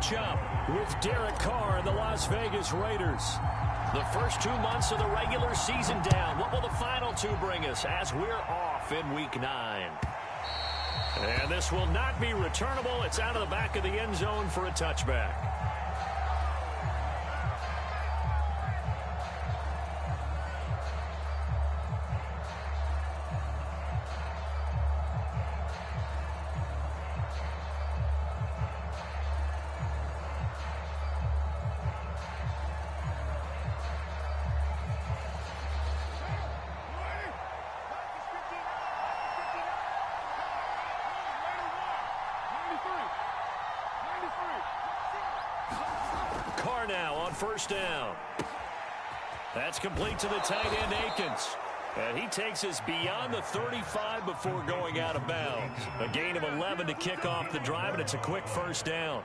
matchup with Derek Carr and the Las Vegas Raiders. The first 2 months of the regular season down. What will the final two bring us as we're off in Week 9? And this will not be returnable. It's out of the back of the end zone for a touchback. Carr now on first down. That's complete to the tight end, Akins. And he takes us beyond the 35 before going out of bounds. A gain of 11 to kick off the drive, and it's a quick first down.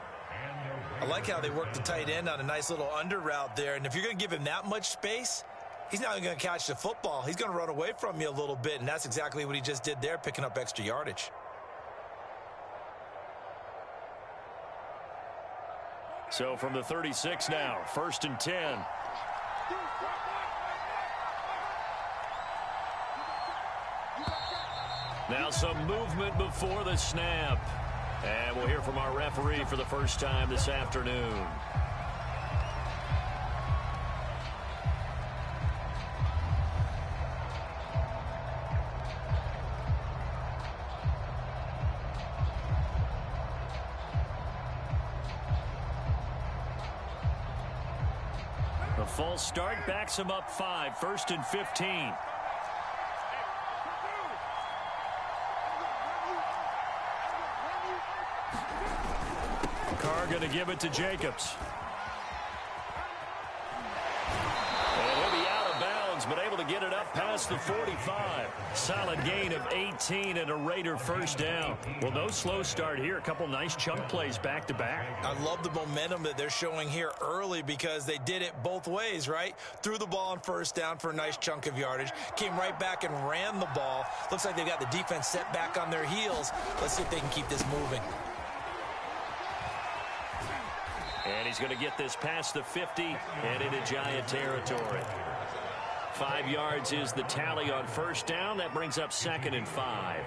I like how they work the tight end on a nice little under route there. And if you're going to give him that much space, he's not going to catch the football. He's going to run away from you a little bit, and that's exactly what he just did there, picking up extra yardage. So from the 36 now, 1st and 10. Now some movement before the snap. And we'll hear from our referee for the first time this afternoon. The false start backs him up 5, 1st and 15. Carr going to give it to Jacobs. And he'll be out of bounds, but able to get it up past the 45. Solid gain of 18 and a Raider first down. Well, no slow start here. A couple nice chunk plays back-to-back. I love the momentum that they're showing here early because they did it both ways, right? Threw the ball on first down for a nice chunk of yardage. Came right back and ran the ball. Looks like they've got the defense set back on their heels. Let's see if they can keep this moving. And he's going to get this past the 50 and into Giant territory. 5 yards is the tally on first down. That brings up 2nd and 5.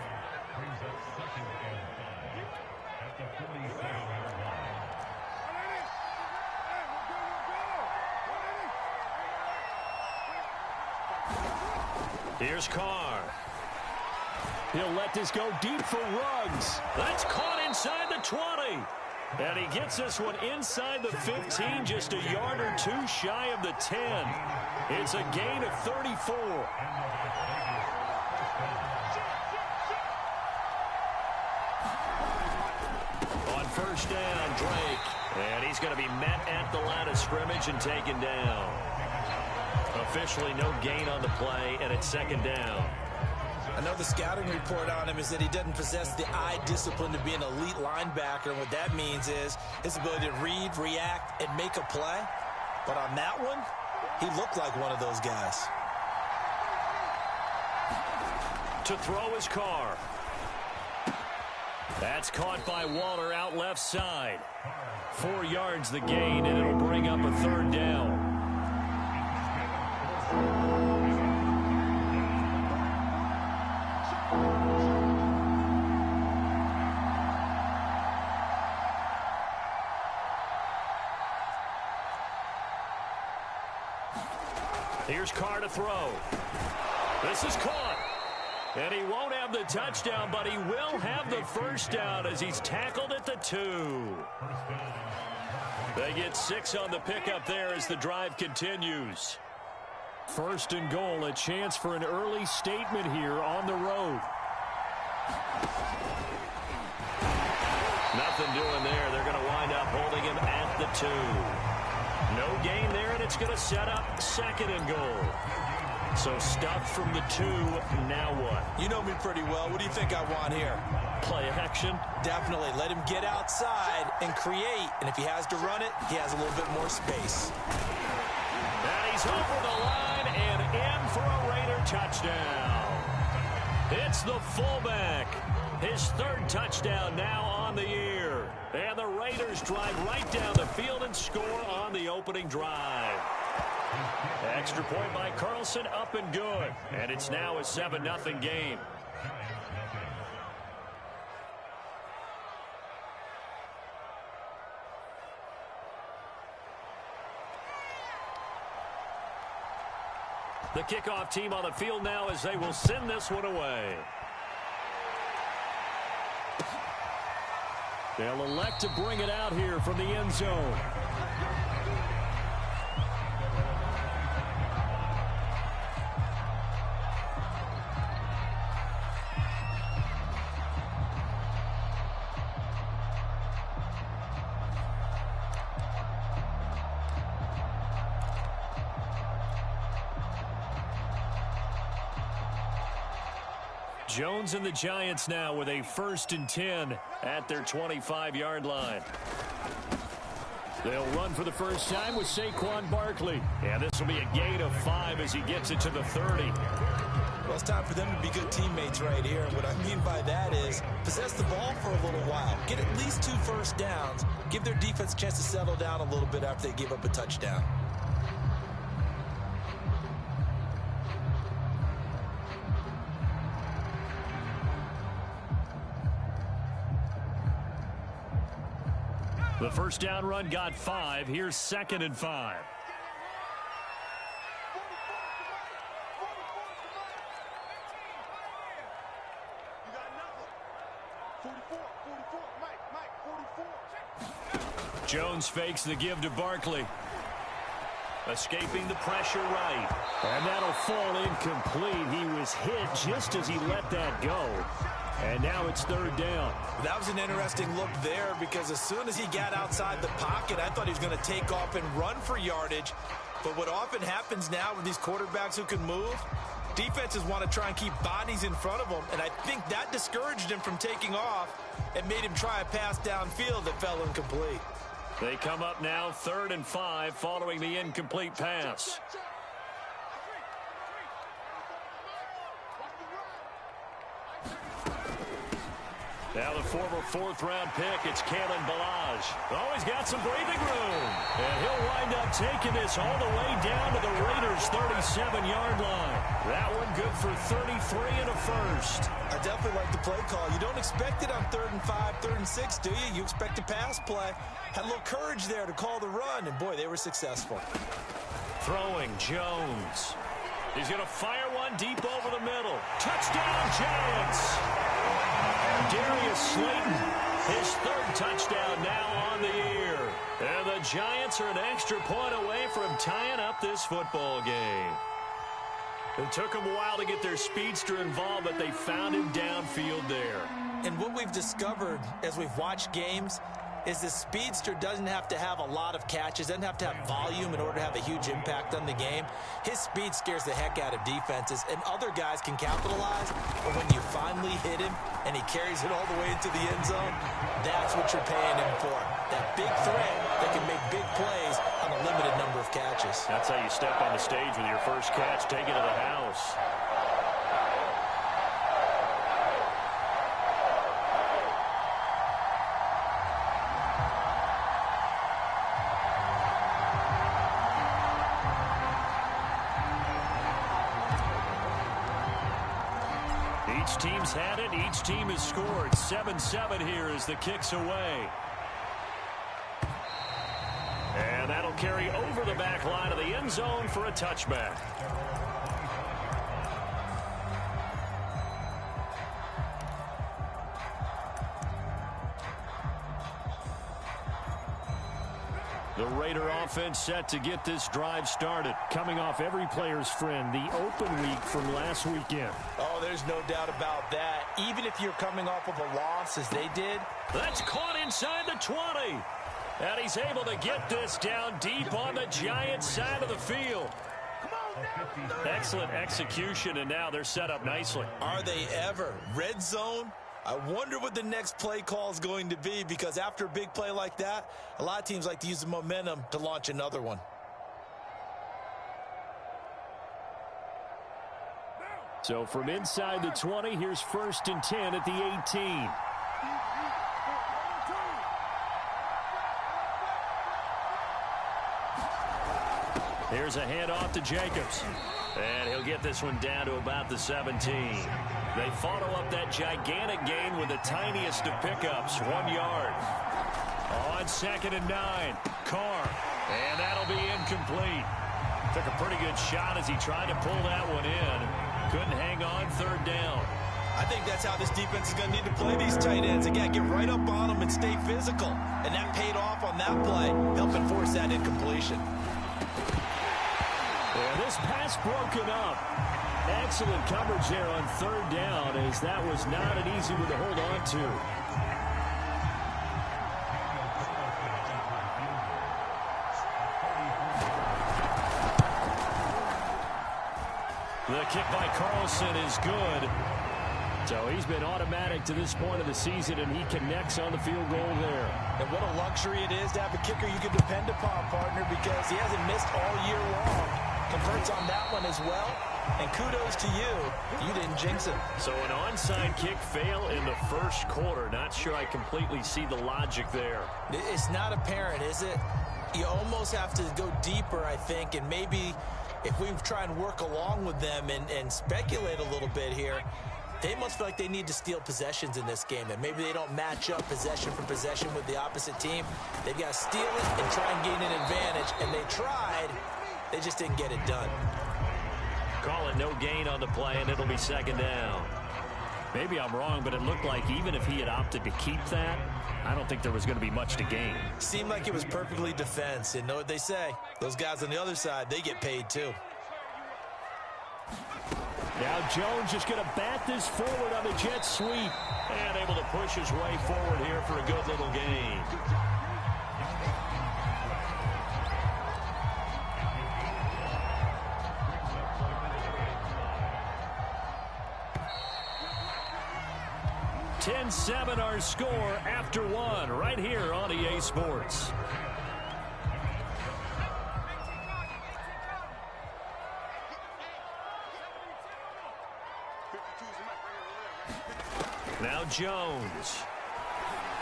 Here's Carr. He'll let this go deep for Ruggs. That's caught inside the 20. And he gets this one inside the 15, just a yard or two shy of the 10. It's a gain of 34. On first down, Drake. And he's going to be met at the line of scrimmage and taken down. Officially no gain on the play, and it's 2nd down. I know the scouting report on him is that he doesn't possess the eye discipline to be an elite linebacker. And what that means is his ability to read, react, and make a play. But on that one, he looked like one of those guys. To throw his Carr. That's caught by Waller out left side. 4 yards the gain, and it'll bring up a 3rd down. Here's Carr to throw. This is caught. And he won't have the touchdown, but he will have the first down as he's tackled at the 2. They get 6 on the pickup there as the drive continues. 1st and goal, a chance for an early statement here on the road. Nothing doing there. They're going to wind up holding him at the 2. No gain there, and it's going to set up 2nd and goal. So stuff from the 2, now what? You know me pretty well. What do you think I want here? Play action? Definitely. Let him get outside and create. And if he has to run it, he has a little bit more space. And he's over the line and in for a Raider touchdown. It's the fullback. His 3rd touchdown now on the year. And the Raiders Steelers drive right down the field and score on the opening drive. Extra point by Carlson, up and good. And it's now a 7-0 game. The kickoff team on the field now as they will send this one away. They'll elect to bring it out here from the end zone. Jones and the Giants now with a 1st and 10 at their 25-yard line. They'll run for the first time with Saquon Barkley. And this will be a gain of 5 as he gets it to the 30. Well, it's time for them to be good teammates right here. And what I mean by that is possess the ball for a little while. Get at least 2 first downs. Give their defense a chance to settle down a little bit after they give up a touchdown. The first down run got 5. Here's 2nd and 5. Jones fakes the give to Barkley. Escaping the pressure right. And that'll fall incomplete. He was hit just as he let that go. And now it's 3rd down. That was an interesting look there because as soon as he got outside the pocket, I thought he was going to take off and run for yardage. But what often happens now with these quarterbacks who can move, defenses want to try and keep bodies in front of them. And I think that discouraged him from taking off and made him try a pass downfield that fell incomplete. They come up now 3rd and 5 following the incomplete pass. Now the former 4th-round pick, it's Kalen Ballage. Oh, he's got some breathing room. And he'll wind up taking this all the way down to the Raiders' 37-yard line. That one good for 33 and a first. I definitely like the play call. You don't expect it on 3rd and 5, 3rd and 6, do you? You expect a pass play. Had a little courage there to call the run, and boy, they were successful. Throwing Jones. He's going to fire one deep over the middle. Touchdown, Giants! Darius Slayton, his 3rd touchdown now on the year. And the Giants are an extra point away from tying up this football game. It took them a while to get their speedster involved, but they found him downfield there. And what we've discovered as we've watched games is the speedster doesn't have to have a lot of catches, doesn't have to have volume in order to have a huge impact on the game. His speed scares the heck out of defenses, and other guys can capitalize, but when you finally hit him and he carries it all the way into the end zone, that's what you're paying him for. That big threat that can make big plays on a limited number of catches. That's how you step on the stage with your first catch, take it to the house. Each team's had it. Each team has scored. 7-7 here as the kick's away. And that'll carry over the back line of the end zone for a touchback. The Raider offense set to get this drive started. Coming off every player's friend, the open week from last weekend. Oh, there's no doubt about that. Even if you're coming off of a loss as they did. That's caught inside the 20. And he's able to get this down deep on the Giants' side of the field. Excellent execution, and now they're set up nicely. Are they ever? Red zone? I wonder what the next play call is going to be, because after a big play like that, a lot of teams like to use the momentum to launch another one. So from inside the 20, here's 1st and 10 at the 18. Here's a handoff to Jacobs. And he'll get this one down to about the 17. They follow up that gigantic gain with the tiniest of pickups, 1 yard. On 2nd and 9, Carr. And that'll be incomplete. Took a pretty good shot as he tried to pull that one in. Couldn't hang on 3rd down. I think that's how this defense is going to need to play these tight ends. Again, get right up on them and stay physical. And that paid off on that play, helping force that incompletion. Yeah, this pass broken up. Excellent coverage there on 3rd down, as that was not an easy one to hold on to. The kick by Carlson is good. So he's been automatic to this point of the season, and he connects on the field goal there. And what a luxury it is to have a kicker you can depend upon, partner, because he hasn't missed all year long. Converts on that one as well. And kudos to you. You didn't jinx it. So an onside kick fail in the 1st quarter. Not sure I completely see the logic there. It's not apparent, is it? You almost have to go deeper, I think, and maybe if we try and work along with them and speculate a little bit here, they must feel like they need to steal possessions in this game, and maybe they don't match up possession for possession with the opposite team. They've got to steal it and try and gain an advantage, and they tried. They just didn't get it done. Call it no gain on the play, and it'll be 2nd down. Maybe I'm wrong, but it looked like even if he had opted to keep that, I don't think there was going to be much to gain. Seemed like it was perfectly defense, and know what they say. Those guys on the other side, they get paid too. Now Jones just going to bat this forward on the jet sweep. And able to push his way forward here for a good little gain. (10-7) our score after 1 right here on EA Sports. Now Jones.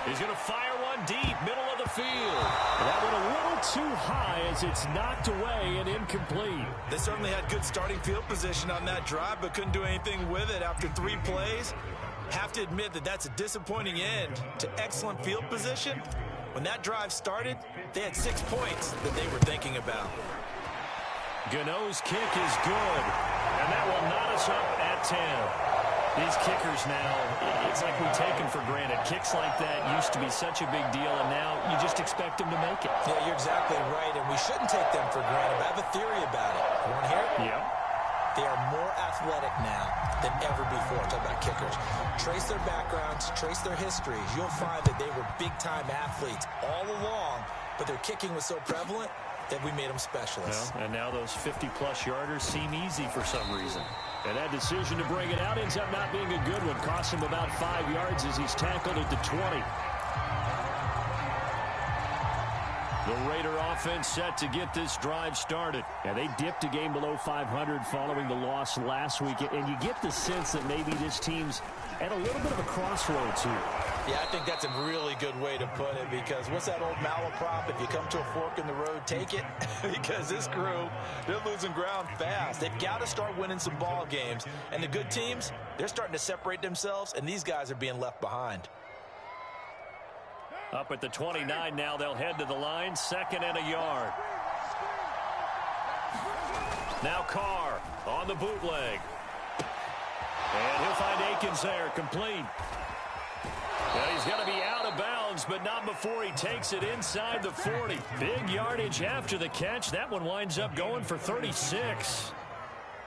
He's going to fire one deep, middle of the field. That one a little too high as it's knocked away and incomplete. They certainly had good starting field position on that drive, but couldn't do anything with it after 3 plays. Have to admit that that's a disappointing end to excellent field position. When that drive started, they had 6 points that they were thinking about. Gano's kick is good, and that will knot us up at 10. These kickers now, it's like we take them for granted. Kicks like that used to be such a big deal, and now you just expect them to make it. Yeah, you're exactly right, and we shouldn't take them for granted. But I have a theory about it. You want to hear it? Yeah. They are more athletic now than ever before. Talk about kickers. Trace their backgrounds, trace their histories. You'll find that they were big-time athletes all along, but their kicking was so prevalent that we made them specialists. Well, and now those 50-plus yarders seem easy for some reason. And that decision to bring it out ends up not being a good one. Costs him about 5 yards as he's tackled at the 20. The Raider offense set to get this drive started. Yeah, they dipped a game below 500 following the loss last week. And you get the sense that maybe this team's at a little bit of a crossroads here. Yeah, I think that's a really good way to put it, because what's that old malaprop? If you come to a fork in the road, take it. Because this crew, they're losing ground fast. They've got to start winning some ball games. And the good teams, they're starting to separate themselves, and these guys are being left behind. Up at the 29 now, they'll head to the line, 2nd and a yard. Now Carr on the bootleg. And he'll find Akins there, complete. Well, he's going to be out of bounds, but not before he takes it inside the 40. Big yardage after the catch. That one winds up going for 36.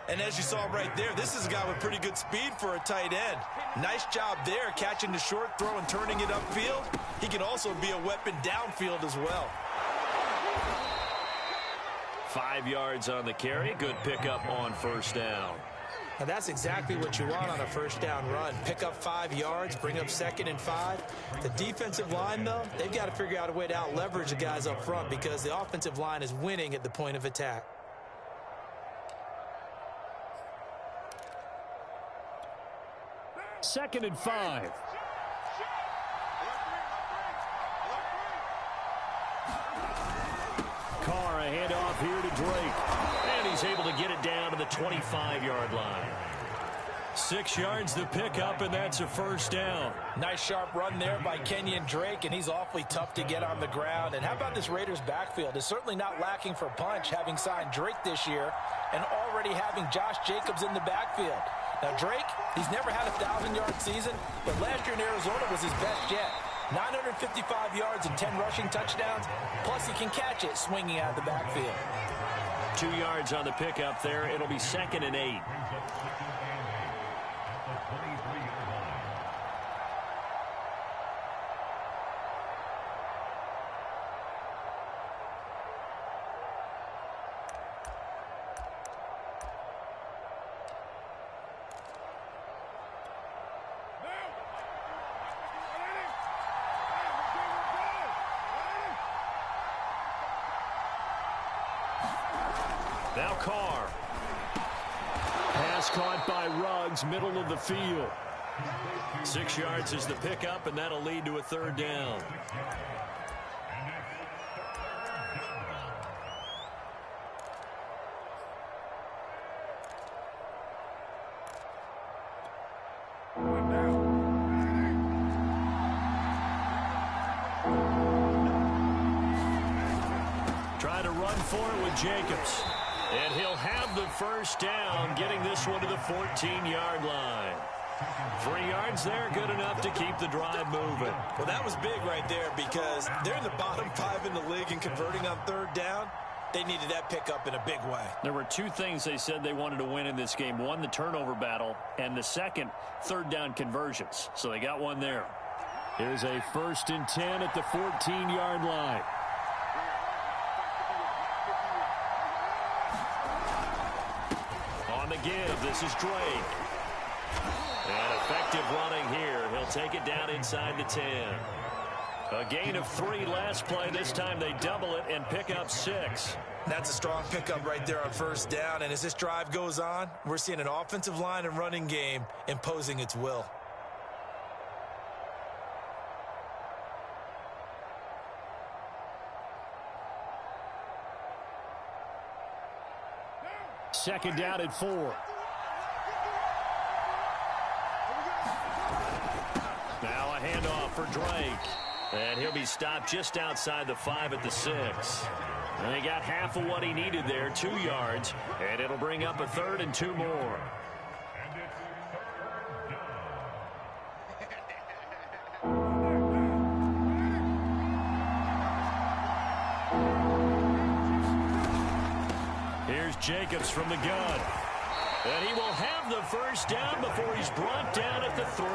And as you saw right there, this is a guy with pretty good speed for a tight end. Nice job there, catching the short throw and turning it upfield. He can also be a weapon downfield as well. 5 yards on the carry. Good pickup on 1st down. Now that's exactly what you want on a 1st down run. Pick up 5 yards, bring up 2nd and 5. The defensive line, though, they've got to figure out a way to out-leverage the guys up front, because the offensive line is winning at the point of attack. Second and 5. Carr, a handoff handoff here to Drake. And he's able to get it down to the 25-yard line. 6 yards the pickup, and that's a first down. Nice sharp run there by Kenyon Drake, and he's awfully tough to get on the ground. And how about this Raiders backfield? It's certainly not lacking for punch, having signed Drake this year and already having Josh Jacobs in the backfield. Now, Drake, he's never had a 1,000-yard season, but last year in Arizona was his best yet. 955 yards and 10 rushing touchdowns, plus he can catch it swinging out of the backfield. 2 yards on the pickup there. It'll be 2nd and 8. Now Carr. Pass caught by Ruggs, middle of the field. 6 yards is the pickup, and that'll lead to a 3rd down. Try to run for it with Jacobs. And he'll have the first down, getting this one to the 14-yard line. 3 yards there, good enough to keep the drive moving. Well, that was big right there because they're in the bottom 5 in the league and converting on 3rd down. They needed that pickup in a big way. There were 2 things they said they wanted to win in this game. One, the turnover battle, and the second, 3rd down conversions. So they got one there. Here's a 1st and 10 at the 14-yard line. On the give, this is Drake. And effective running here. He'll take it down inside the 10. A gain of 3 last play. This time they double it and pick up 6. That's a strong pickup right there on 1st down. And as this drive goes on, we're seeing an offensive line and running game imposing its will. Second down at 4. Now a handoff for Drake. And he'll be stopped just outside the 5 at the 6. And he got half of what he needed there, 2 yards. And it'll bring up a 3rd and 2 more. Here's Jacobs from the gun. And he will have the first down before he's brought down at the 3.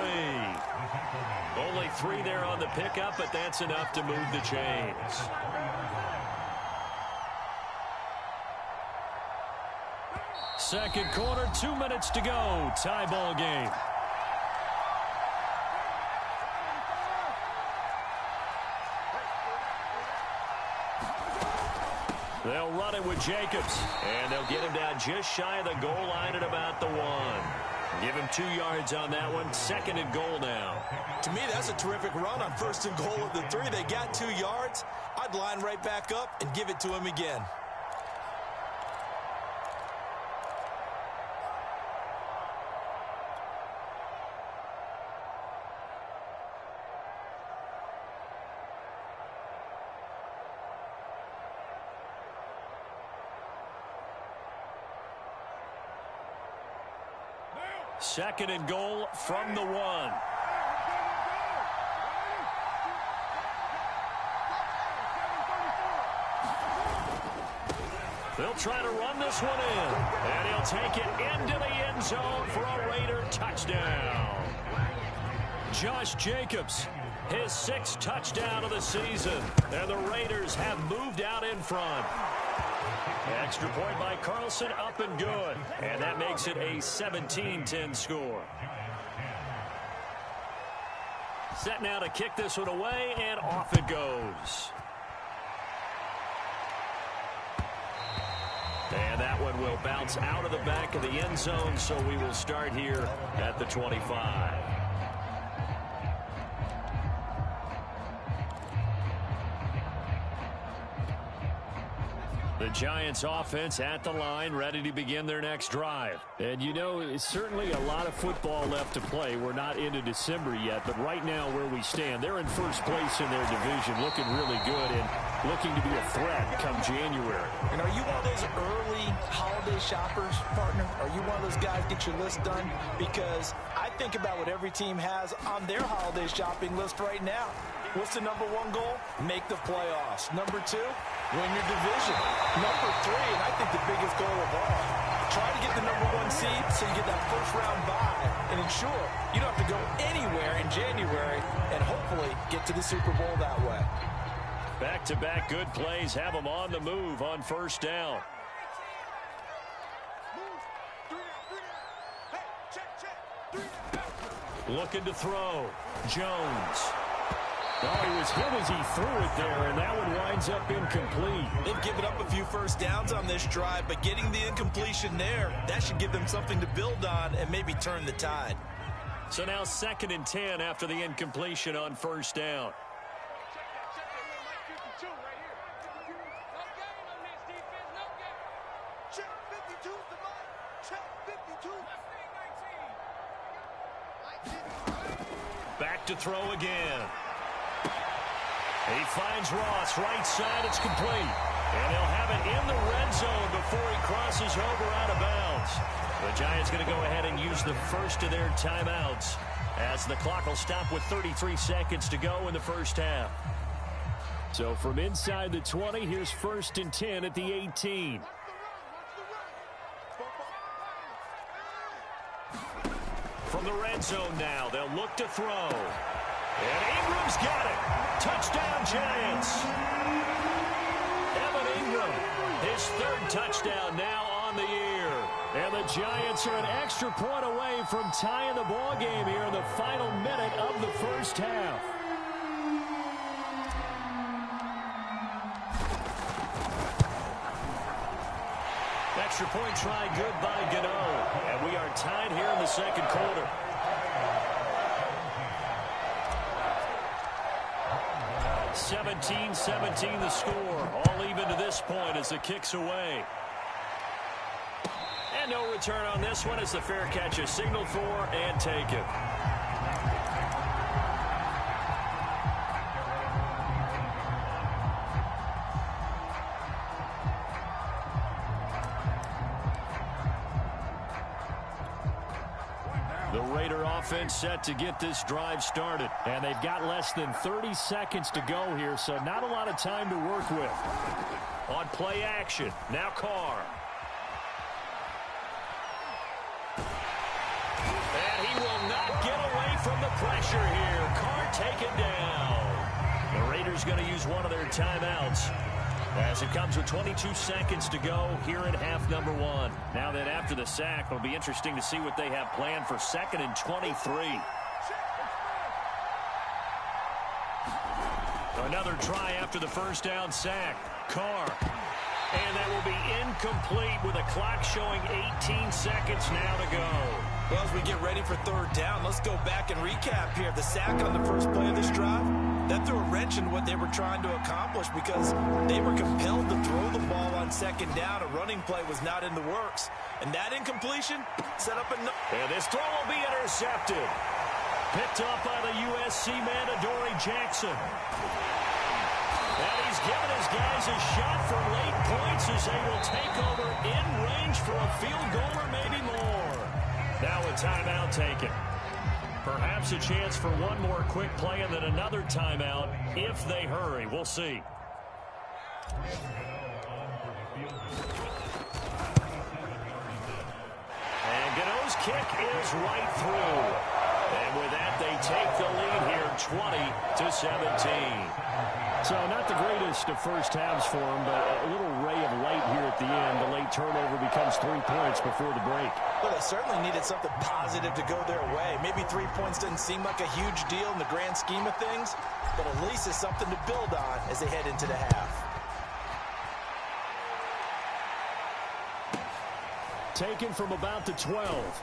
Only 3 there on the pickup, but that's enough to move the chains. Second quarter, 2 minutes to go. Tie ball game. They'll run it with Jacobs, and they'll get him down just shy of the goal line at about the 1. Give him 2 yards on that one. 2nd and goal now. To me, that's a terrific run on 1st and goal at the 3. They got 2 yards. I'd line right back up and give it to him again. Second and goal from the 1. They'll try to run this one in. And he'll take it into the end zone for a Raider touchdown. Josh Jacobs, his 6th touchdown of the season. And the Raiders have moved out in front. Extra point by Carlson, up and good. And that makes it a 17-10 score. Set now to kick this one away, and off it goes. And that one will bounce out of the back of the end zone, so we will start here at the 25. The Giants offense at the line, ready to begin their next drive. And you know, it's certainly a lot of football left to play. We're not into December yet, but right now where we stand, they're in first place in their division, looking really good and looking to be a threat come January. And are you one of those early holiday shoppers, partner? Are you one of those guys get your list done? Because I think about what every team has on their holiday shopping list right now. What's the number one goal? Make the playoffs. Number two, win your division. Number three, and I think the biggest goal of all, try to get the number one seed so you get that first round bye and ensure you don't have to go anywhere in January and hopefully get to the Super Bowl that way. Back-to-back good plays have them on the move on first down. Looking to throw. Jones. No, he was hit as he threw it there, and that one winds up incomplete. They've given up a few first downs on this drive, but getting the incompletion there, that should give them something to build on and maybe turn the tide. So now 2nd and 10 after the incompletion on first down. Back to throw again. He finds Ross, right side, it's complete. And he'll have it in the red zone before he crosses over out of bounds. The Giants going to go ahead and use the first of their timeouts as the clock will stop with 33 seconds to go in the first half. So from inside the 20, here's 1st and 10 at the 18. From the red zone now, they'll look to throw. And Ingram's got it. Touchdown, Giants. Evan Ingram, his 3rd touchdown now on the year. And the Giants are an extra point away from tying the ball game here in the final minute of the first half. Extra point try good by Gano. And we are tied here in the 2nd quarter. (17-17) the score. All even to this point as the kick's away. And no return on this one as the fair catch is signaled for and taken. The Raider offense set to get this drive started. And they've got less than 30 seconds to go here, so not a lot of time to work with. On play action, now Carr. And he will not get away from the pressure here. Carr taken down. The Raiders going to use one of their timeouts as it comes with 22 seconds to go here in half number 1. Now that after the sack, it'll be interesting to see what they have planned for 2nd and 23. Another try after the first down sack. Carr. And that will be incomplete with a clock showing 18 seconds now to go. Well, as we get ready for 3rd down, let's go back and recap here. The sack on the first play of this drive, that threw a wrench in what they were trying to accomplish because they were compelled to throw the ball on 2nd down. A running play was not in the works. And that incompletion set up another. And this throw will be intercepted. Picked up by the USC man, Adoree Jackson. And he's given his guys a shot for late points as they will take over in range for a field goal or maybe more. Now a timeout taken. Perhaps a chance for one more quick play and then another timeout if they hurry. We'll see. And Gano's kick is right through. And with that, they take the lead here 20-17. So not the greatest of first halves for him, but a little ray of light here at the end. The late turnover becomes 3 points before the break. Well, they certainly needed something positive to go their way. Maybe 3 points doesn't seem like a huge deal in the grand scheme of things, but at least it's something to build on as they head into the half. Taken from about the 12.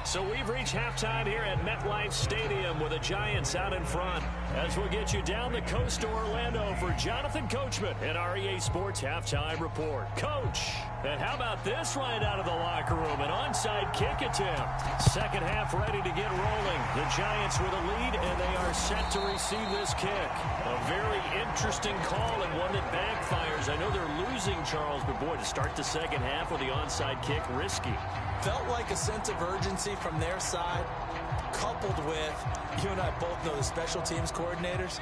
So we've reached halftime here at MetLife Stadium with the Giants out in front. As we'll get you down the coast to Orlando for Jonathan Coachman and our EA Sports Halftime Report. Coach, and how about this right out of the locker room? An onside kick attempt. Second half ready to get rolling. The Giants with a lead, and they are set to receive this kick. A very interesting call and one that backfires. I know they're losing, Charles, but boy, to start the second half with the onside kick, risky. Felt like a sense of urgency from their side, coupled with, you and I both know the special teams coordinators,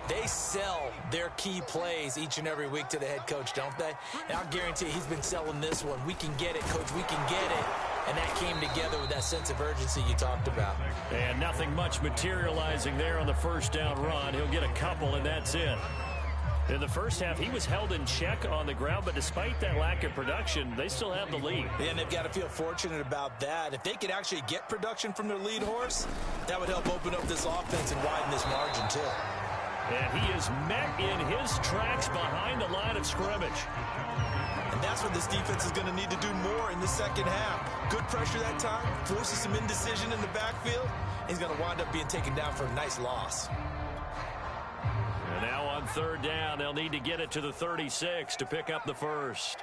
they sell their key plays each and every week to the head coach, don't they? And I'll guarantee he's been selling this one. We can get it, coach, we can get it. And that came together with that sense of urgency you talked about. And nothing much materializing there on the first down run. He'll get a couple, and that's it. In the first half, he was held in check on the ground, but despite that lack of production, they still have the lead. And they've got to feel fortunate about that. If they could actually get production from their lead horse, that would help open up this offense and widen this margin, too. And he is met in his tracks behind the line of scrimmage. And that's what this defense is going to need to do more in the second half. Good pressure that time, forces some indecision in the backfield. He's going to wind up being taken down for a nice loss. And now on third down, they'll need to get it to the 36 to pick up the first.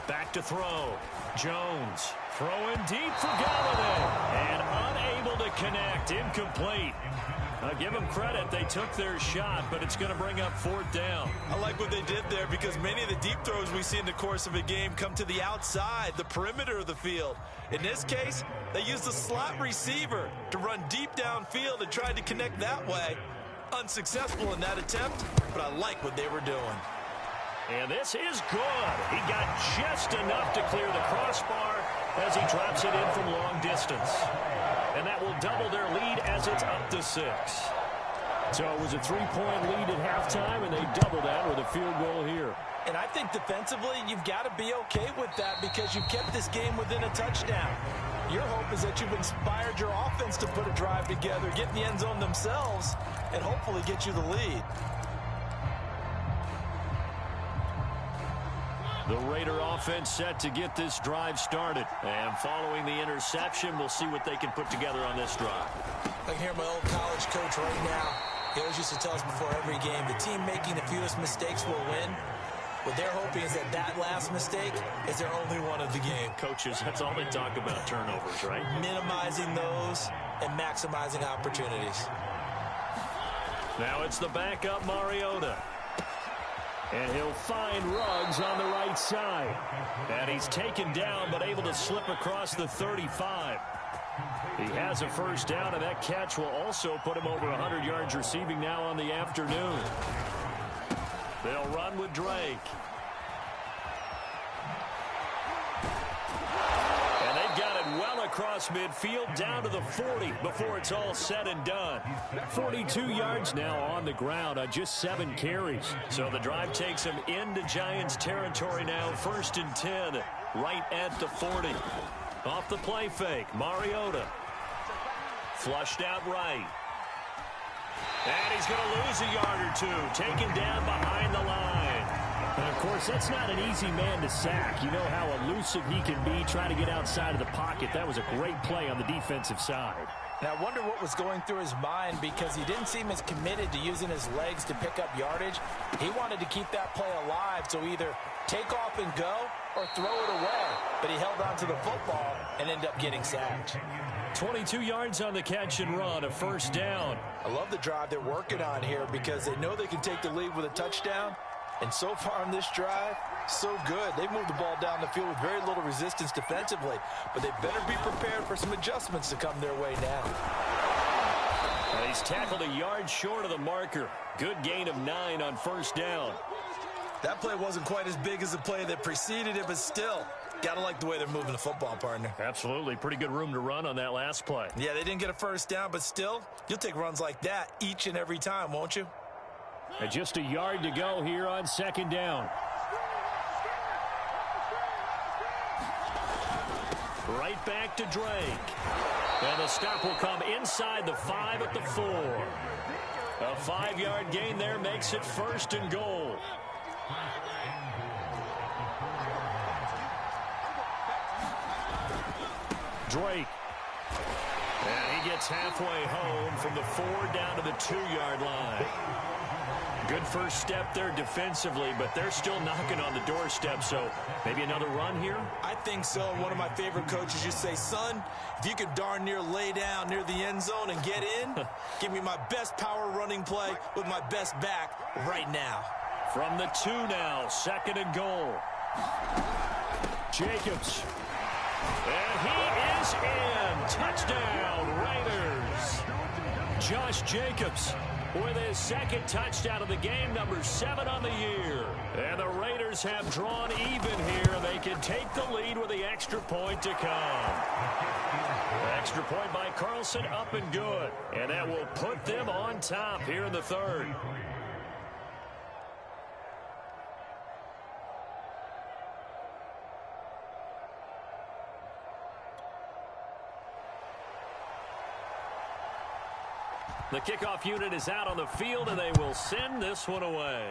Back to throw. Jones throwing deep for Galladay. And unable to connect. Incomplete. I'll give them credit. They took their shot, but it's going to bring up fourth down. I like what they did there because many of the deep throws we see in the course of a game come to the outside, the perimeter of the field. In this case, they used a slot receiver to run deep downfield and tried to connect that way. Unsuccessful in that attempt, but I like what they were doing. And this is good. He got just enough to clear the crossbar as he drops it in from long distance. And that will double their lead as it's up to 6. So it was a 3-point lead at halftime, and they doubled that with a field goal here. And I think defensively, you've got to be okay with that because you've kept this game within a touchdown. Your hope is that you've inspired your offense to put a drive together, get in the end zone themselves, and hopefully get you the lead. The Raider offense set to get this drive started. And following the interception, we'll see what they can put together on this drive. I can hear my old college coach right now. He always used to tell us before every game, the team making the fewest mistakes will win. What they're hoping is that last mistake is their only one of the game. Coaches, that's all they talk about, turnovers, right? Minimizing those and maximizing opportunities. Now it's the backup Mariota. And he'll find Ruggs on the right side. And he's taken down but able to slip across the 35. He has a first down, and that catch will also put him over 100 yards receiving now on the afternoon. They'll run with Drake. And they've got it well across midfield down to the 40 before it's all said and done. 42 yards now on the ground on just 7 carries. So the drive takes him into Giants territory now. 1st and 10 right at the 40. Off the play fake, Mariota. Flushed out right. And he's going to lose a yard or two. Taken down behind the line. And, of course, that's not an easy man to sack. You know how elusive he can be trying to get outside of the pocket. That was a great play on the defensive side. And I wonder what was going through his mind because he didn't seem as committed to using his legs to pick up yardage. He wanted to keep that play alive, so either take off and go or throw it away. But he held on to the football and ended up getting sacked. 22 yards on the catch and run, a first down. I love the drive they're working on here because they know they can take the lead with a touchdown. And so far on this drive, so good. They've moved the ball down the field with very little resistance defensively. But they better be prepared for some adjustments to come their way now. And he's tackled a yard short of the marker. Good gain of 9 on first down. That play wasn't quite as big as the play that preceded it, but still, gotta like the way they're moving the football, partner. Absolutely. Pretty good room to run on that last play. Yeah, they didn't get a first down, but still, you'll take runs like that each and every time, won't you? And just a yard to go here on second down. Right back to Drake. And the stop will come inside the 5 at the 4. A 5-yard gain there makes it 1st and goal. Drake. And he gets halfway home from the 4 down to the 2-yard line. Good first step there defensively, but they're still knocking on the doorstep, so maybe another run here? I think so. One of my favorite coaches used to say, son, if you could darn near lay down near the end zone and get in, give me my best power running play with my best back right now. From the 2 now, 2nd and goal. Jacobs. And he is in. Touchdown, Raiders. Josh Jacobs with his 2nd touchdown of the game, number 7 on the year. And the Raiders have drawn even here. They can take the lead with the extra point to come. Extra point by Carlson, up and good. And that will put them on top here in the 3rd. The kickoff unit is out on the field, and they will send this one away.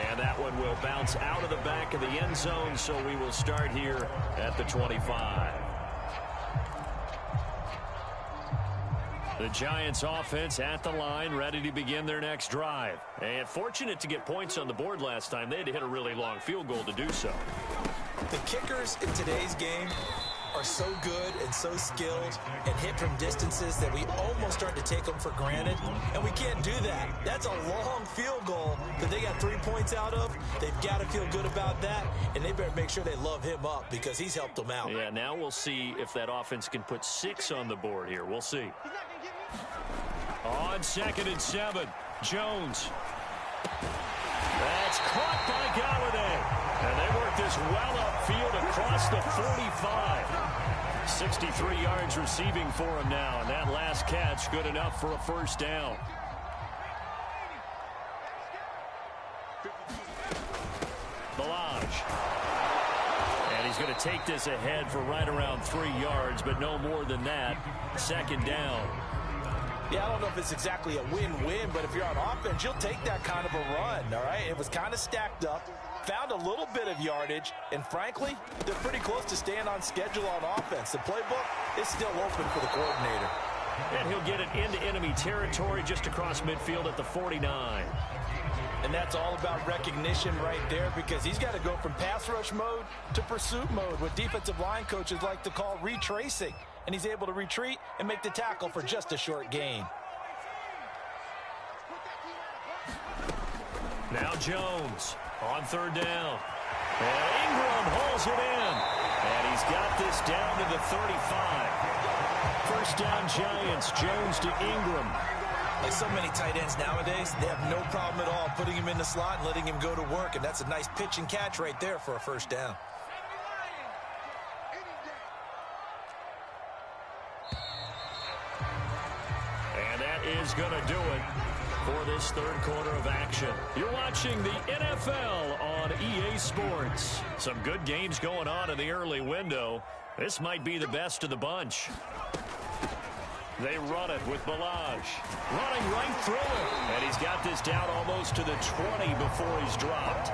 And that one will bounce out of the back of the end zone, so we will start here at the 25. The Giants offense at the line, ready to begin their next drive. And fortunate to get points on the board last time. They had to hit a really long field goal to do so. The kickers in today's game are so good and so skilled and hit from distances that we almost start to take them for granted, and we can't do that. That's a long field goal that they got 3 points out of. They've got to feel good about that, and they better make sure they love him up because he's helped them out. Yeah, now we'll see if that offense can put 6 on the board here. We'll see. On 2nd and 7, Jones. That's caught by Galladay. And they work this well upfield across the 45. 63 yards receiving for him now. And that last catch good enough for a first down. Balaj. And he's going to take this ahead for right around 3 yards, but no more than that. 2nd down. Yeah, I don't know if it's exactly a win-win, but if you're on offense, you'll take that kind of a run, all right? It was kind of stacked up, found a little bit of yardage, and frankly, they're pretty close to staying on schedule on offense. The playbook is still open for the coordinator. And he'll get it into enemy territory just across midfield at the 49. And that's all about recognition right there because he's got to go from pass rush mode to pursuit mode, what defensive line coaches like to call retracing. And he's able to retreat and make the tackle for just a short gain. Now Jones on 3rd down. And Ingram holds it in. And he's got this down to the 35. First down Giants, Jones to Ingram. Like so many tight ends nowadays, they have no problem at all putting him in the slot and letting him go to work. And that's a nice pitch and catch right there for a first down. Is going to do it for this 3rd quarter of action. You're watching the NFL on EA Sports. Some good games going on in the early window. This might be the best of the bunch. They run it with Balaj. Running right through it. And he's got this down almost to the 20 before he's dropped.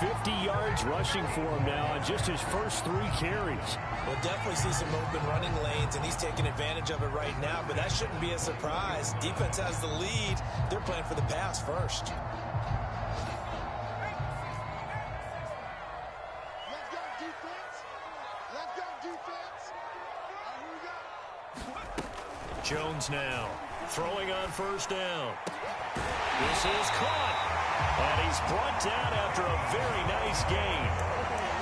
50 yards rushing for him now on just his first 3 carries. We'll definitely see some open running lanes, and he's taking advantage of it right now, but that shouldn't be a surprise. Defense has the lead. They're playing for the pass first. Let's go, defense. Let's go, defense. Here we go. Jones now throwing on 1st down. This is caught. And he's brought down after a very nice gain.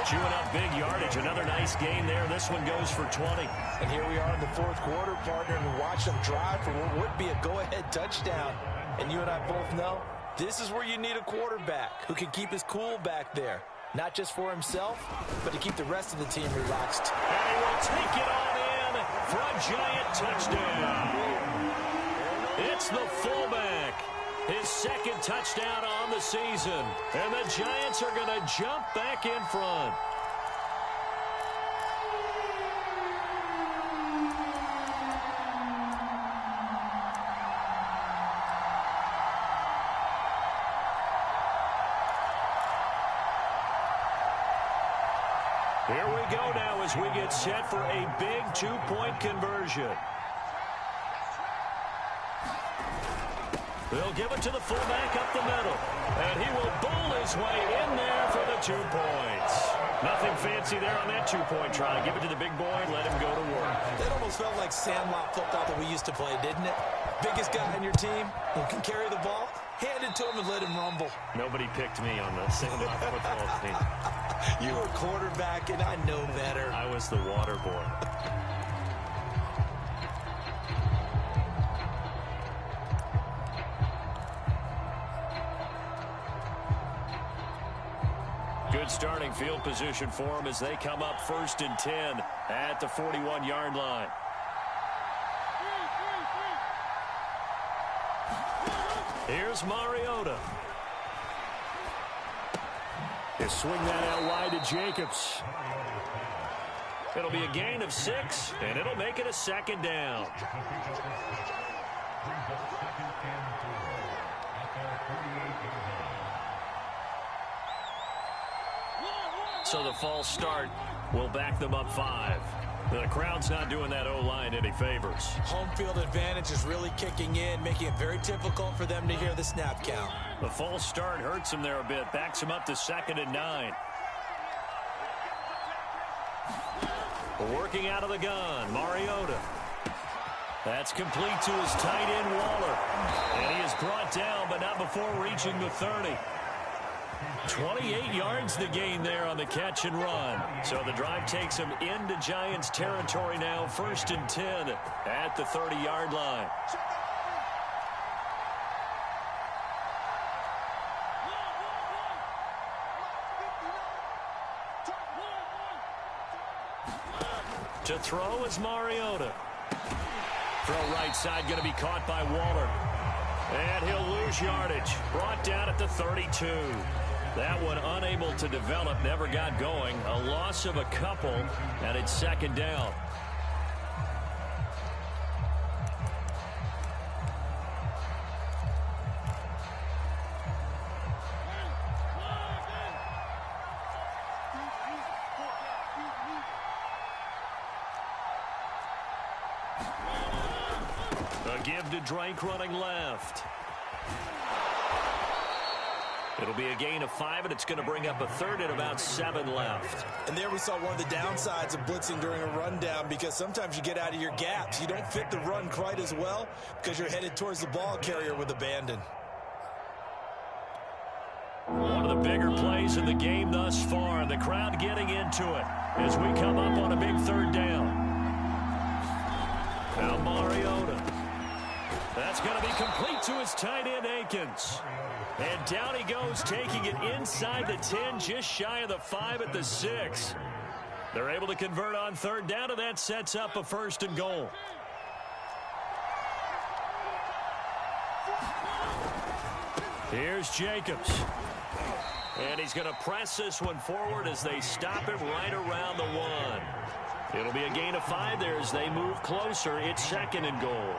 Chewing up big yardage. Another nice gain there. This one goes for 20. And here we are in the 4th quarter, partner, and watch them drive for what would be a go-ahead touchdown. And you and I both know this is where you need a quarterback who can keep his cool back there. Not just for himself, but to keep the rest of the team relaxed. And he will take it on in for a giant touchdown. It's the fullback. His 2nd touchdown on the season. And the Giants are going to jump back in front. Here we go now as we get set for a big two-point conversion. They'll give it to the fullback up the middle. And he will bowl his way in there for the 2 points. Nothing fancy there on that two-point try. Give it to the big boy and let him go to work. That almost felt like sandlot football that we used to play, didn't it? Biggest guy on your team who can carry the ball, hand it to him and let him rumble. Nobody picked me on the sandlot football team. You were quarterback, and I know better. I was the water boy. Good starting field position for them as they come up 1st and 10 at the 41-yard line. Here's Mariota. He'll swing that out wide to Jacobs. It'll be a gain of 6, and it'll make it a 2nd down. So the false start will back them up 5. The crowd's not doing that O-line any favors. Home field advantage is really kicking in, making it very difficult for them to hear the snap count. The false start hurts them there a bit, backs them up to 2nd and 9. Working out of the gun, Mariota. That's complete to his tight end, Waller. And he is brought down, but not before reaching the 30. 28 yards the gain there on the catch and run. So the drive takes him into Giants territory now, 1st and 10 at the 30-yard line. To throw is Mariota. Throw right side going to be caught by Waller. And he'll lose yardage. Brought down at the 32. That one unable to develop, never got going. A loss of a couple, and it's 2nd down. A give to Drake running left. It'll be a gain of 5, and it's going to bring up a 3rd and about 7 left. And there we saw one of the downsides of blitzing during a rundown, because sometimes you get out of your gaps. You don't fit the run quite as well because you're headed towards the ball carrier with abandon. One of the bigger plays in the game thus far. The crowd getting into it as we come up on a big 3rd down. Now Mariota. That's going to be complete to his tight end, Akins. And down he goes, taking it inside the 10, just shy of the 5 at the 6. They're able to convert on 3rd down, and that sets up a 1st and goal. Here's Jacobs. And he's going to press this one forward as they stop him right around the 1. It'll be a gain of 5 there as they move closer. It's 2nd and goal.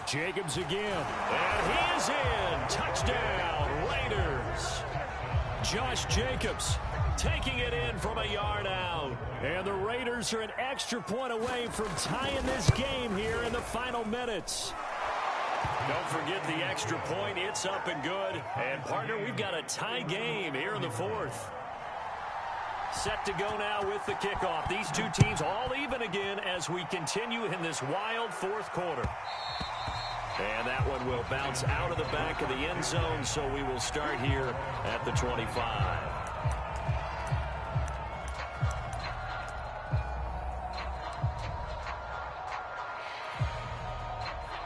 Jacobs again. And he is in. Touchdown, Raiders. Josh Jacobs taking it in from a yard out. And the Raiders are an extra point away from tying this game here in the final minutes. Don't forget the extra point. It's up and good. And, partner, we've got a tie game here in the 4th. Set to go now with the kickoff. These two teams all even again as we continue in this wild 4th quarter. And that one will bounce out of the back of the end zone, so we will start here at the 25.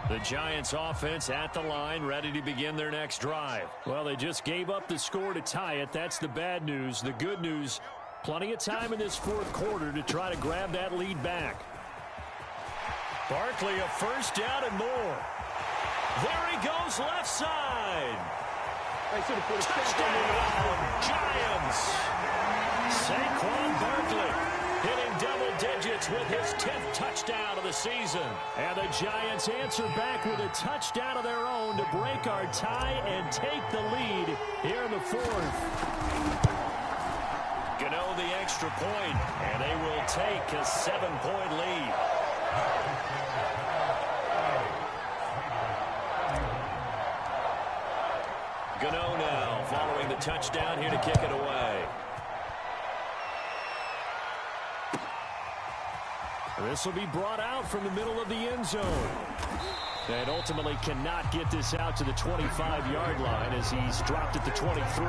The Giants offense at the line, ready to begin their next drive. Well, they just gave up the score to tie it. That's the bad news. The good news, plenty of time in this 4th quarter to try to grab that lead back. Barkley, a 1st down and more. There he goes, left side. Touchdown, Giants. Saquon Barkley hitting double digits with his 10th touchdown of the season. And the Giants answer back with a touchdown of their own to break our tie and take the lead here in the 4th. extra point, and they will take a 7-point lead. Gano now following the touchdown here to kick it away. This will be brought out from the middle of the end zone. And ultimately cannot get this out to the 25-yard line as he's dropped at the 23.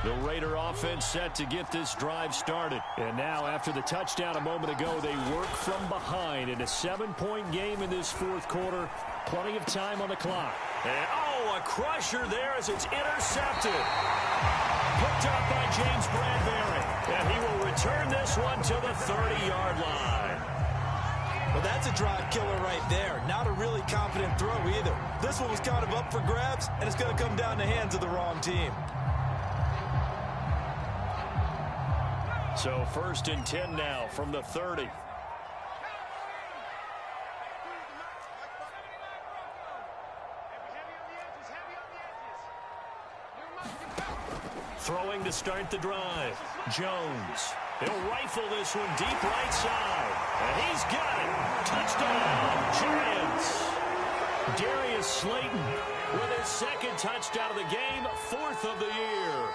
The Raider offense set to get this drive started. And now after the touchdown a moment ago, they work from behind in a 7-point game in this fourth quarter. Plenty of time on the clock. And, a crusher there as it's intercepted. Picked up by James Bradbury. And he will return this one to the 30-yard line. Well, that's a drive killer right there. Not a really confident throw either. This one was kind of up for grabs, and it's going to come down the hands of the wrong team. So 1st and 10 now from the 30. Throwing to start the drive. Jones. He'll rifle this one deep right side. And he's got it. Touchdown, Giants. Darius Slayton with his 2nd touchdown of the game, 4th of the year.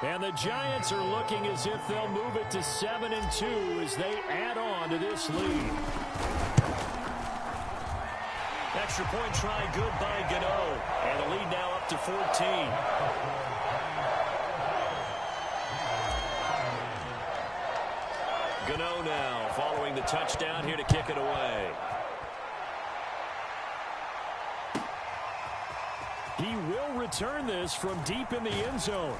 And the Giants are looking as if they'll move it to 7-2 as they add on to this lead. Extra point try good by Gano. And the lead now up to 14. Gano now following the touchdown here to kick it away. He will return this from deep in the end zone.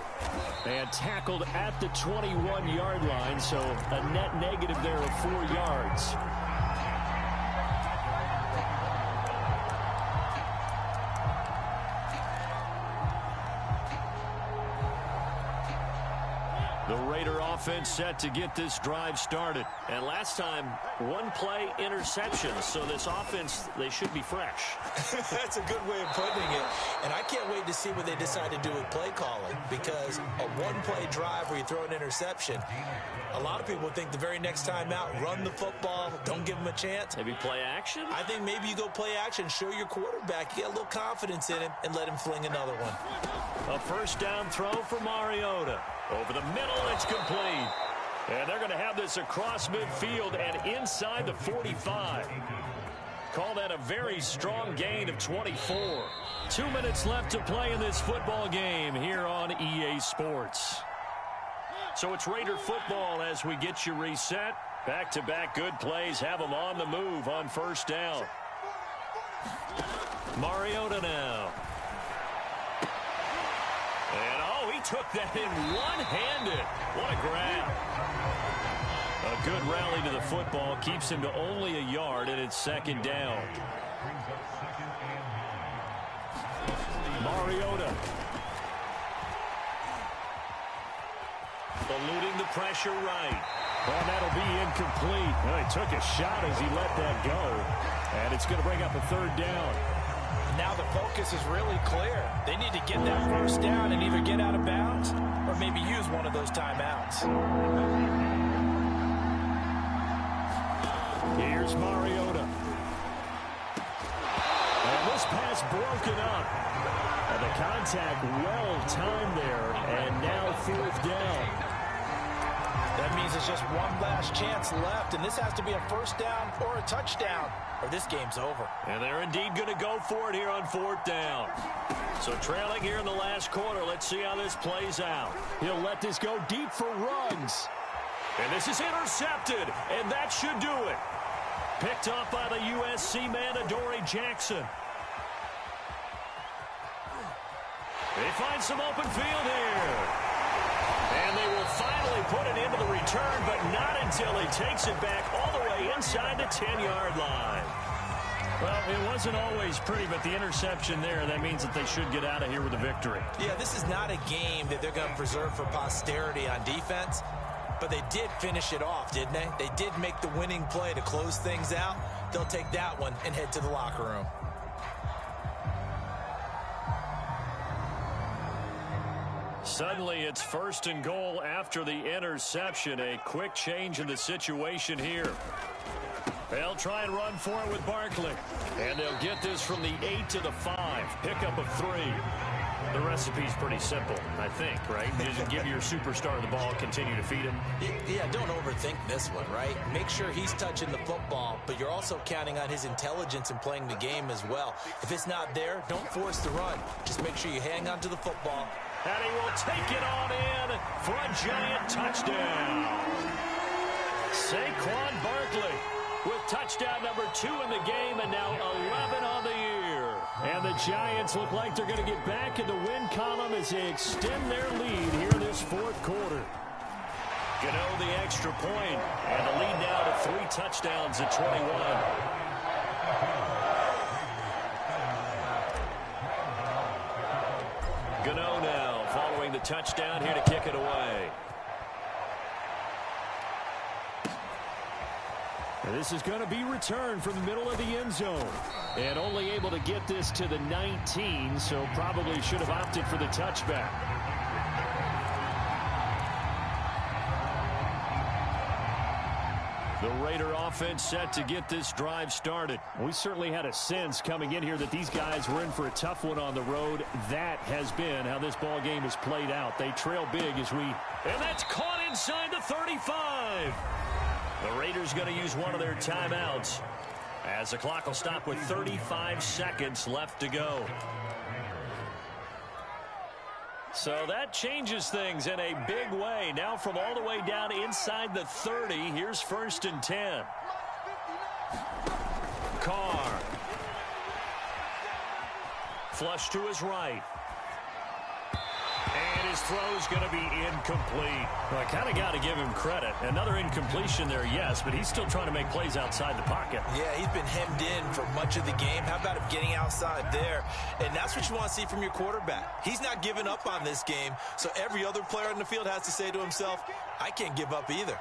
And tackled at the 21-yard line, so a net negative there of 4 yards. The Raider offense set to get this drive started. And last time, 1-play interception. So this offense, they should be fresh. That's a good way of putting it. And I can't wait to see what they decide to do with play calling. Because a 1-play drive where you throw an interception, a lot of people think the very next time out, run the football, don't give them a chance. Maybe play action? I think maybe you go play action, show your quarterback, get a little confidence in him, and let him fling another one. A 1st down throw for Mariota. Over the middle, it's complete. And they're going to have this across midfield and inside the 45. Call that a very strong gain of 24. 2 minutes left to play in this football game here on EA Sports. So it's Raider football as we get you reset. Back-to-back good plays have them on the move on 1st down. Mariota now. And, he took that in one-handed. What a grab. A good rally to the football keeps him to only a yard, and it's 2nd down. Mariota. Eluding the pressure right. And that'll be incomplete. Well, he took a shot as he let that go. And it's going to bring up a 3rd down. Now the focus is really clear. They need to get that 1st down and either get out of bounds or maybe use one of those timeouts. Here's Mariota. And this pass broken up. And the contact well timed there. And now 4th down. That means there's just one last chance left, and this has to be a 1st down or a touchdown, or this game's over. And they're indeed going to go for it here on 4th down. So trailing here in the last quarter, let's see how this plays out. He'll let this go deep for Ruggs. And this is intercepted, and that should do it. Picked up by the USC man, Adoree Jackson. They find some open field here. And they will finally put it into the return, but not until he takes it back all the way inside the 10-yard line. Well, it wasn't always pretty, but the interception there, that means that they should get out of here with a victory. Yeah, this is not a game that they're going to preserve for posterity on defense, but they did finish it off, didn't they? They did make the winning play to close things out. They'll take that one and head to the locker room. Suddenly, it's 1st and goal after the interception. A quick change in the situation here. They'll try and run for it with Barkley. And they'll get this from the 8 to the 5. Pickup of 3. The recipe's pretty simple, I think, right? You just give your superstar the ball, continue to feed him. Yeah, don't overthink this one, right? Make sure he's touching the football, but you're also counting on his intelligence in playing the game as well. If it's not there, don't force the run. Just make sure you hang on to the football. And he will take it on in for a giant touchdown. Saquon Barkley with touchdown number 2 in the game, and now 11 on the year. And the Giants look like they're going to get back in the win column as they extend their lead here in this 4th quarter. Gano the extra point, and the lead now to 3 touchdowns at 21. Gano now following the touchdown here to kick it away. And this is going to be returned from the middle of the end zone. And only able to get this to the 19, so probably should have opted for the touchback. The Raider offense set to get this drive started. We certainly had a sense coming in here that these guys were in for a tough one on the road. That has been how this ball game has played out. They trail big as we... And that's caught inside the 35. The Raiders going to use one of their timeouts as the clock will stop with 35 seconds left to go. So that changes things in a big way. Now from all the way down inside the 30, here's 1st and 10. Carr. Flush to his right. And his throw's going to be incomplete. Well, I kind of got to give him credit. Another incompletion there, yes, but he's still trying to make plays outside the pocket. Yeah, he's been hemmed in for much of the game. How about him getting outside there? And that's what you want to see from your quarterback. He's not giving up on this game, so every other player in the field has to say to himself, I can't give up either.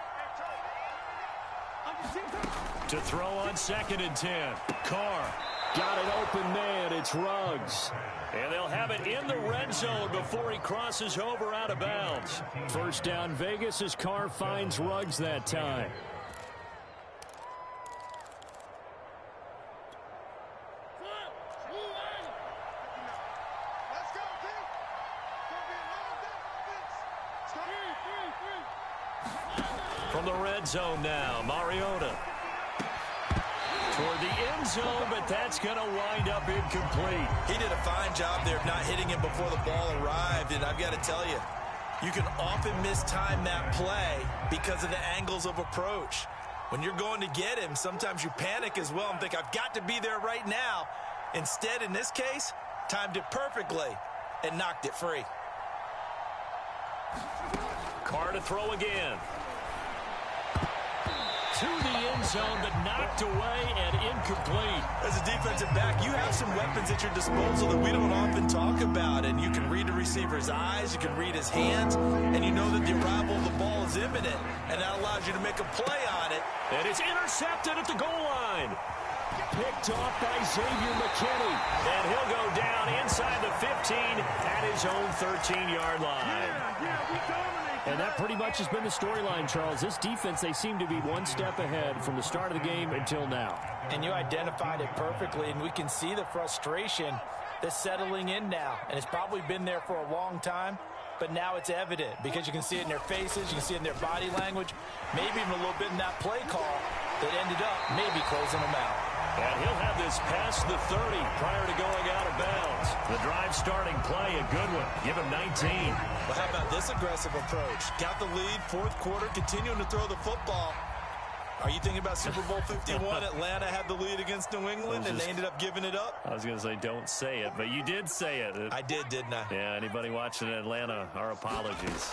To throw on 2nd and 10. Carr. Got an open man. It's Ruggs. And they'll have it in the red zone before he crosses over out of bounds. 1st down Vegas as Carr finds Ruggs that time. Let's go, team. It's gonna be a long day. From the red zone now, Mariota. Toward the end zone, but that's going to wind up incomplete. He did a fine job there of not hitting him before the ball arrived, and I've got to tell you, you can often mistime that play because of the angles of approach. When you're going to get him, sometimes you panic as well and think, I've got to be there right now. Instead, in this case, timed it perfectly and knocked it free. Carr to throw again. To the end zone, but knocked away and incomplete. As a defensive back, you have some weapons at your disposal that we don't often talk about, and you can read the receiver's eyes, you can read his hands, and you know that the arrival of the ball is imminent, and that allows you to make a play on it. And it's intercepted at the goal line. Picked off by Xavier McKinney. And he'll go down inside the 15 at his own 13-yard line. And that pretty much has been the storyline, Charles. This defense, they seem to be one step ahead from the start of the game until now. And you identified it perfectly, and we can see the frustration that's settling in now. And it's probably been there for a long time, but now it's evident because you can see it in their faces, you can see it in their body language, maybe even a little bit in that play call that ended up maybe closing them out. And he'll have this past the 30 prior to going out of bounds. The drive starting play, a good one. Give him 19. Well, how about this aggressive approach? Got the lead, 4th quarter, continuing to throw the football. Are you thinking about Super Bowl 51? Atlanta had the lead against New England, and they ended up giving it up? I was going to say, don't say it, but you did say it. I did, didn't I? Yeah, anybody watching Atlanta, our apologies.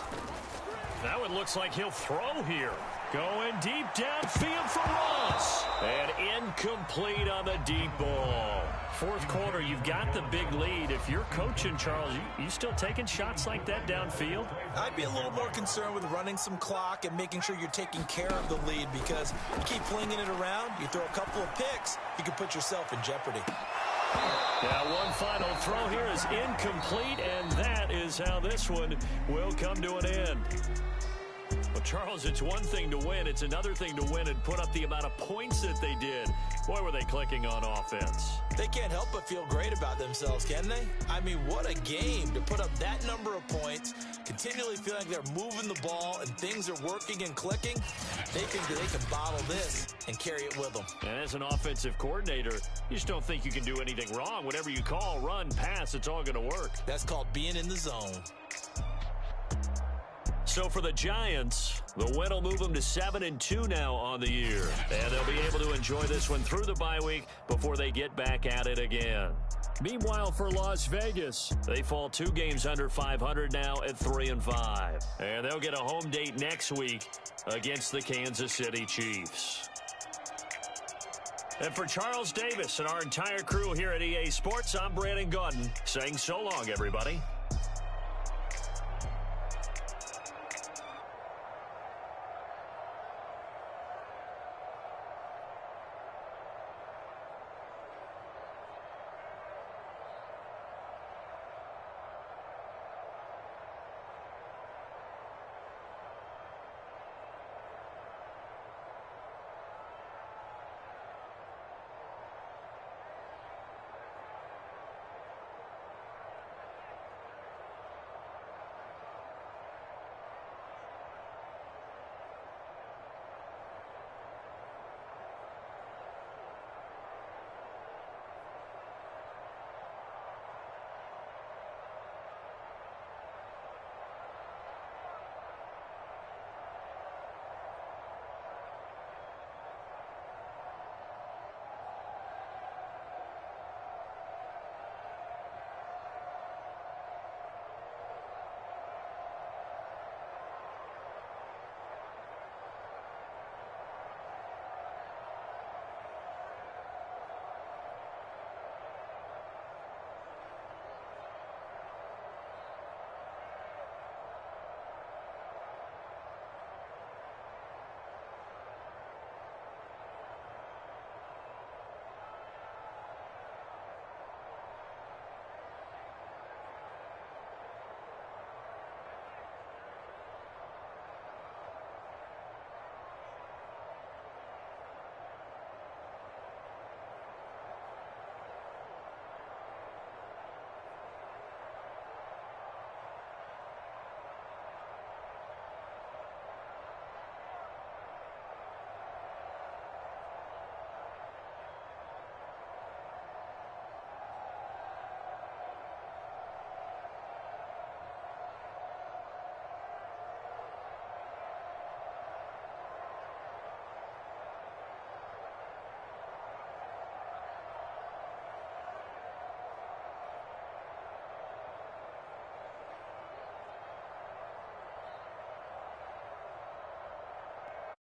Now it looks like he'll throw here. Going deep downfield for Ross. And incomplete on the deep ball. Fourth quarter, you've got the big lead. If you're coaching, Charles, you still taking shots like that downfield? I'd be a little more concerned with running some clock and making sure you're taking care of the lead, because you keep flinging it around, you throw a couple of picks, you can put yourself in jeopardy. Now one final throw here is incomplete, and that is how this one will come to an end. Well, Charles, it's one thing to win. It's another thing to win and put up the amount of points that they did. Boy, were they clicking on offense. They can't help but feel great about themselves, can they? I mean, what a game to put up that number of points, continually feel like they're moving the ball and things are working and clicking. They think that they can bottle this and carry it with them. And as an offensive coordinator, you just don't think you can do anything wrong. Whatever you call, run, pass, it's all going to work. That's called being in the zone. So for the Giants, the win will move them to 7-2 now on the year. And they'll be able to enjoy this one through the bye week before they get back at it again. Meanwhile, for Las Vegas, they fall 2 games under 500 now at 3-5. And they'll get a home date next week against the Kansas City Chiefs. And for Charles Davis and our entire crew here at EA Sports, I'm Brandon Gaudin saying so long, everybody.